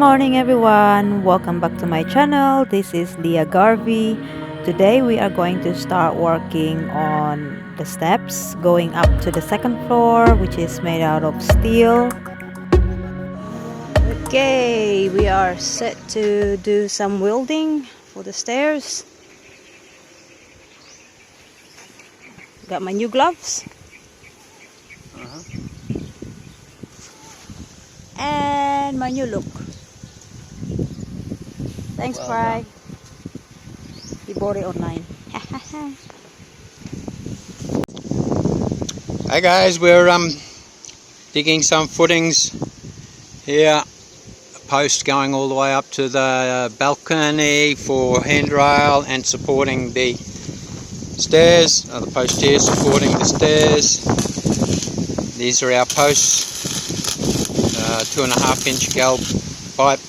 morning everyone, welcome back to my channel. This is Lea Garvey. Today we are going to start working on the steps going up to the second floor, which is made out of steel. Okay, we are set to do some welding for the stairs. Got my new gloves. And my new look. Thanks, Well Fry. He bought it online. Hi guys, we're digging some footings here. A post going all the way up to the balcony for handrail and supporting the stairs. The post here supporting the stairs. These are our posts. 2.5 inch gal pipe.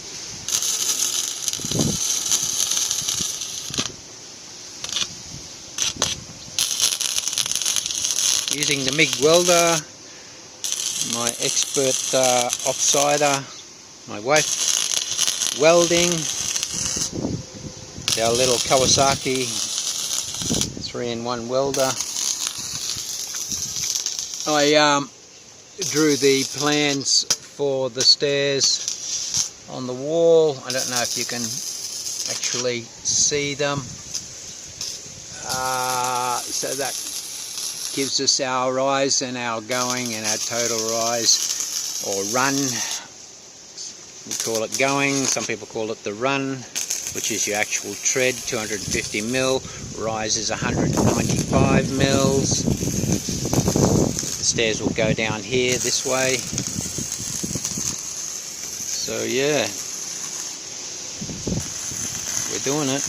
Using the MIG welder, my expert offsider, my wife welding, our little Kawasaki 3-in-1 welder. I drew the plans for the stairs on the wall. I don't know if you can actually see them. So that gives us our rise and our going and our total rise or run. We call it going, some people call it the run, which is your actual tread, 250 mil, rise is 195 mils. The stairs will go down here this way. So yeah, we're doing it.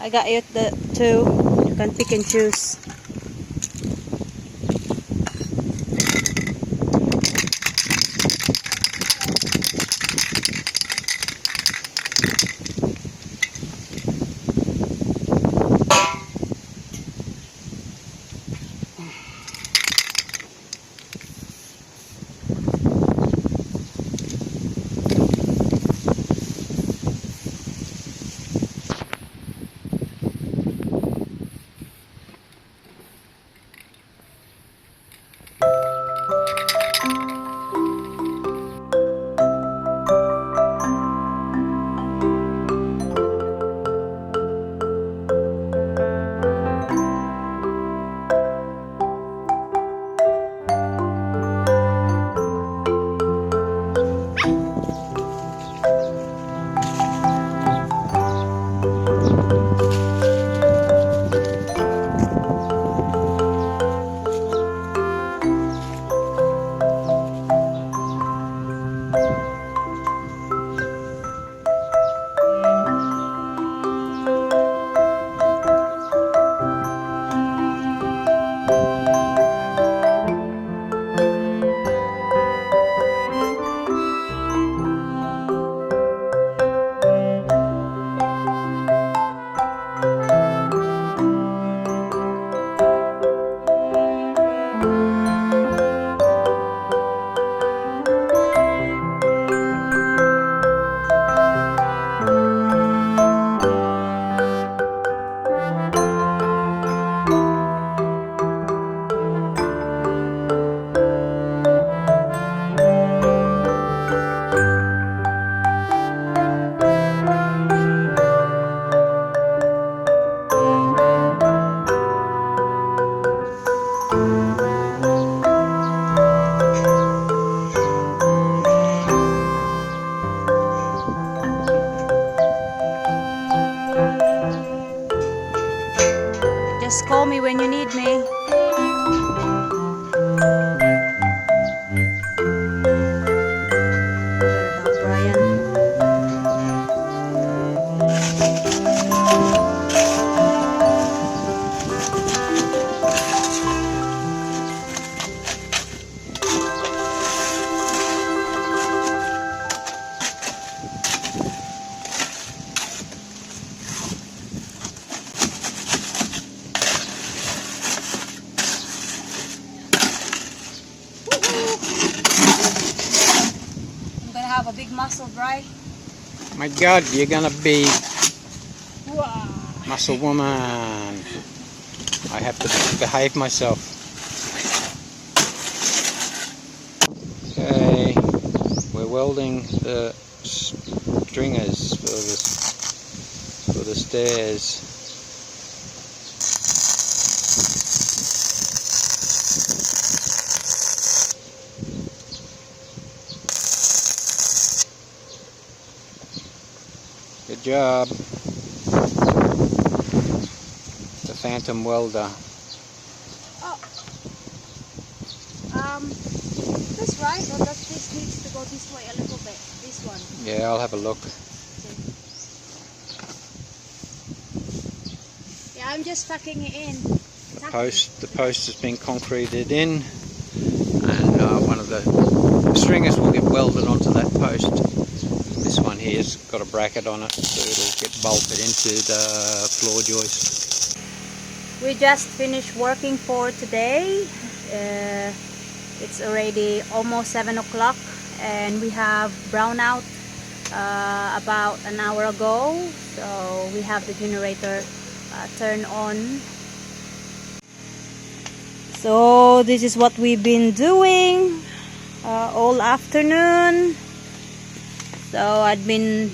I got you the two. You can pick and choose. Just call me when you need me. Brian. Have a big muscle, Bri. My God, you're gonna be Wow. muscle woman. I have to behave myself. Okay, we're welding the stringers for the stairs. Good job. The phantom welder. Oh. That's right. Well, this needs to go this way a little bit. This one. Yeah, I'll have a look. Yeah, I'm just tucking it in. The post has been concreted in, and one of the stringers will get welded onto that post. This one here's got a bracket on it, so it'll get bolted into the floor joist. We just finished working for today. It's already almost 7 o'clock, and we have brownout about an hour ago, so we have the generator turned on. So this is what we've been doing all afternoon. So I'd been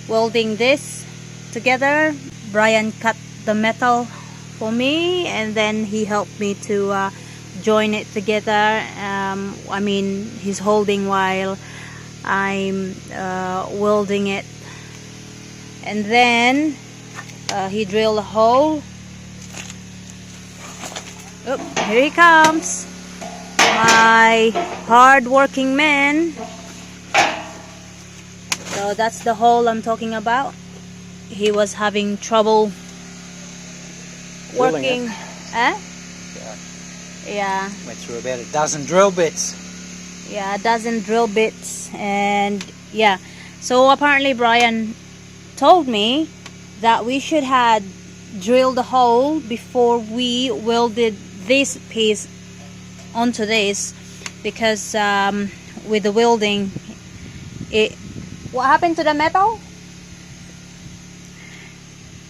welding this together. Brian cut the metal for me, and then he helped me to join it together. I mean, he's holding while I'm welding it. And then he drilled a hole. Oh, here he comes, my hard-working man. So that's the hole I'm talking about. He was having trouble working. Yeah. Yeah. Went through about a dozen drill bits. Yeah, a dozen drill bits. And yeah, so apparently Brian told me that we should have drilled the hole before we welded this piece onto this, because with the welding, what happened to the metal?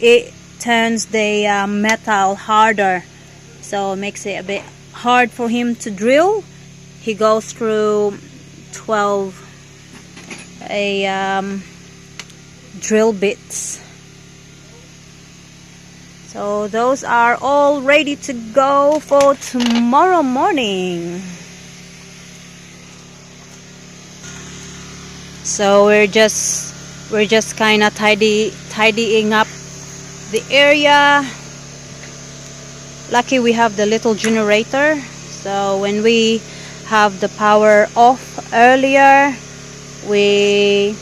It turns the metal harder, so it makes it a bit hard for him to drill. He goes through 12 drill bits. So those are all ready to go for tomorrow morning. So we're just kind of tidying up the area. Lucky we have the little generator, so when we have the power off earlier, we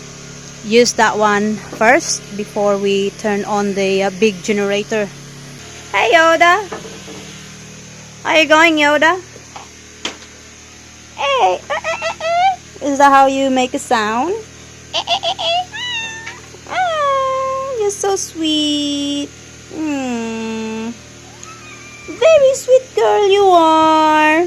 use that one first before we turn on the big generator. Hey Yoda, how you going, Yoda? Hey, is that how you make a sound? Ah, you're so sweet. Very sweet girl you are.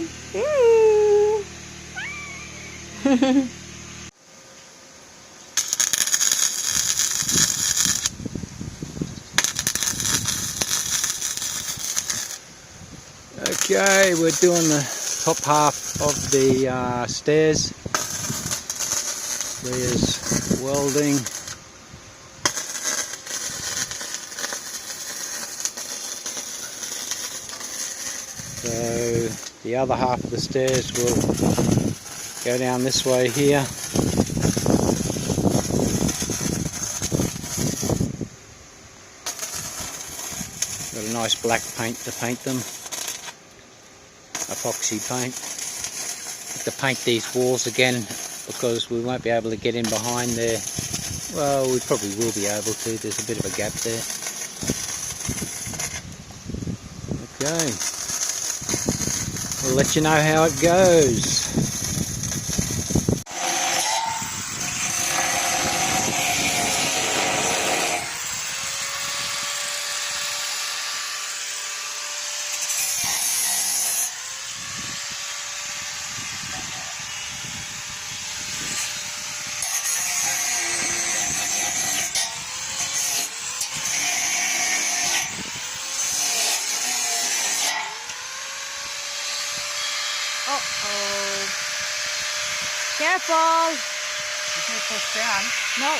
Okay, we're doing the top half of the stairs. There's welding. So the other half of the stairs will go down this way here. Got a nice black paint to paint them, epoxy paint. To paint these walls again because we won't be able to get in behind there. Well, we probably will be able to. There's a bit of a gap there. Okay, we'll let you know how it goes. Uh-oh. Careful. You can push down. No.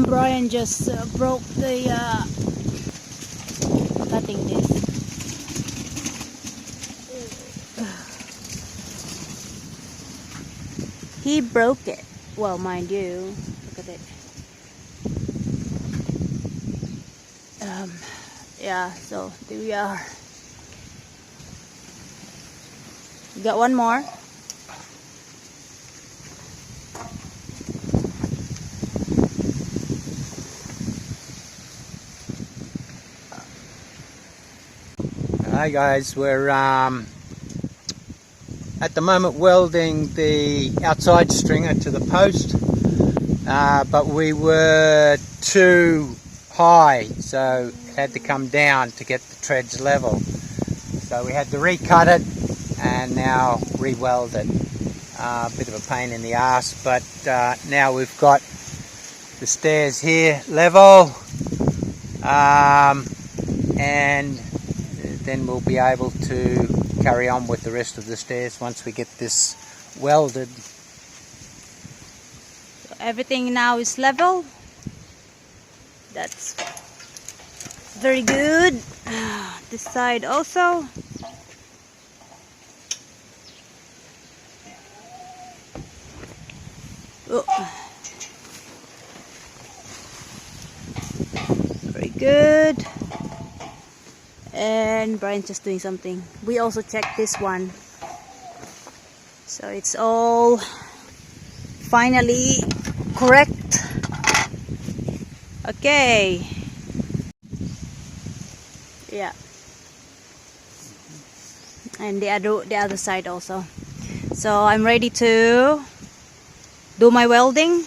Brian just broke the cutting this. He broke it. Well, mind you, look at it. Yeah, so there we are. We got one more. Hi guys, we're at the moment welding the outside stringer to the post, but we were too high, so it had to come down to get the treads level. So we had to recut it and now re-weld it. A bit of a pain in the ass, but now we've got the stairs here level, and then we'll be able to carry on with the rest of the stairs once we get this welded. So everything now is level. That's very good. This side also. Oh. Very good. And Brian's just doing something. We also checked this one, so it's all finally correct. Okay. Yeah. And the other side also. So I'm ready to do my welding.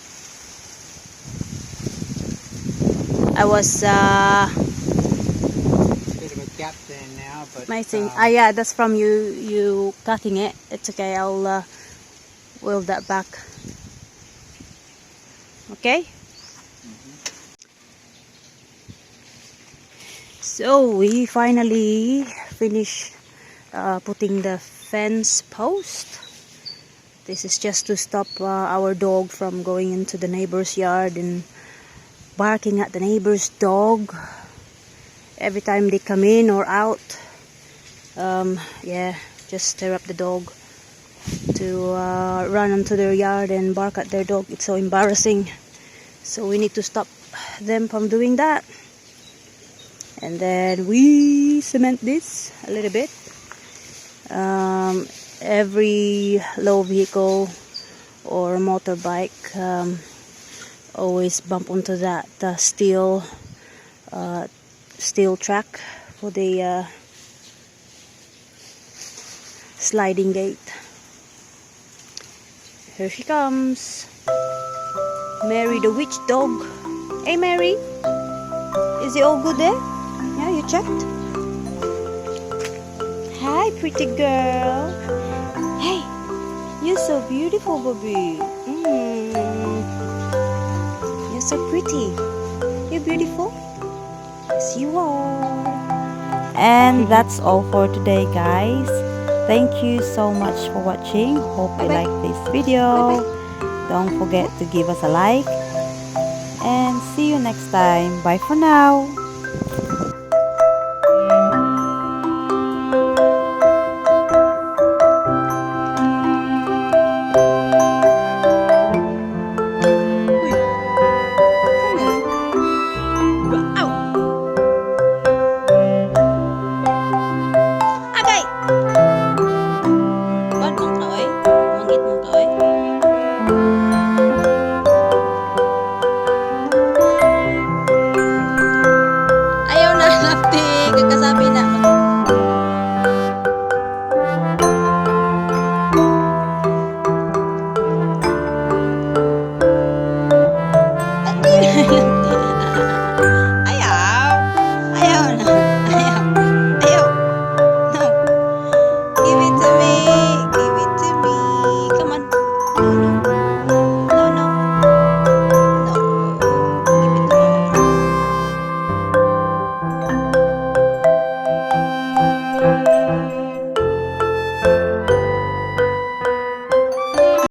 I was Gap there now, but amazing. Yeah, that's from you cutting it. It's okay. I'll weld that back. Okay. So we finally finished putting the fence post. This is just to stop our dog from going into the neighbor's yard and barking at the neighbor's dog every time they come in or out. Yeah, just stir up the dog to run onto their yard and bark at their dog. It's so embarrassing. So we need to stop them from doing that. And then we cement this a little bit. Every low vehicle or motorbike always bump onto that steel track for the sliding gate. Here she comes, Mary the witch dog. Hey Mary, is it all good there? Yeah, you checked? Hi pretty girl. Hey, you're so beautiful, baby. You're so pretty. You're beautiful. Yes, you are. And that's all for today, guys. Thank you so much for watching. Hope you like this video. Don't forget to give us a like. And see you next time. Bye for now.